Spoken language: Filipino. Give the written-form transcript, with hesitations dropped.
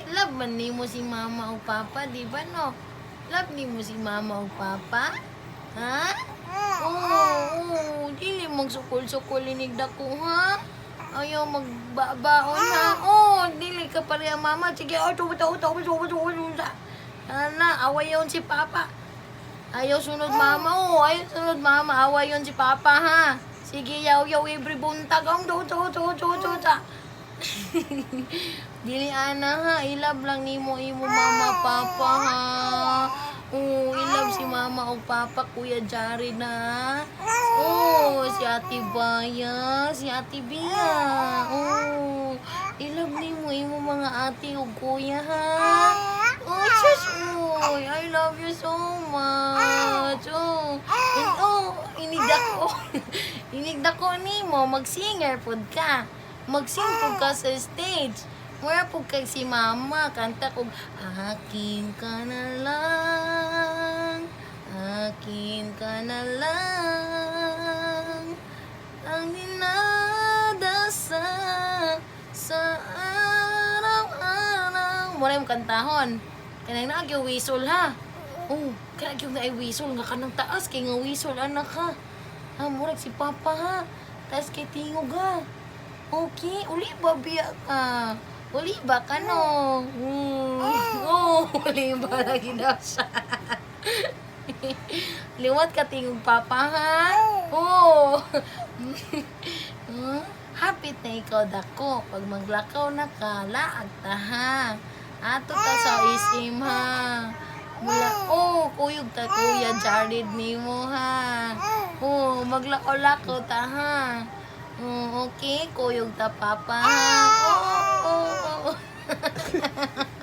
Love man nimo si mama o papa, di ba no? Love nimo si mama o papa? Ha? Oo, dili magsukol-sukol inig dako ha? Ayaw magbabaon ha? Dili ka pareha mama. Sige, Ana, away yun si papa. Ayaw sunod mama, ayaw sunod mama. Away yun si papa ha? Sige, yaw every buntag. Dili ana ha, ilab lang nimo imo mama papa ha. Ilab si mama o papa Kuya Jared na. Si Ate Baya, si Ate Bia. Ilab nimo imo mga ate o kuya ha. Sus, I love you so much. Inigda ko. Inigda ko nimo, mag-singer pod ka. Mag-sing pod ka sa stage. Mura po kay si mama, kanta ko, akin ka na lang, akin ka na lang, ang dinadasal sa araw-araw. Mura yung kantahon. Kaya na agyo whistle ha. Kaya agyo na ay whistle nga ka ng taas, kaya nga whistle anak ha. Murag si papa ha. Taas kay tingog ha. Okay, uli ba biya ka? Uli ba ka no? Uli ba lagi daw siya? Liwat ka tingog papa ha? Hapit na ikaw dako. Pag maglakaw na ka, laag ta ha. Ato ta sa isim ha. Mula, kuyog ta Kuya Jared nimo ha. Maglakaw-lakaw ta ha. Okay, kuyog ta papa ha.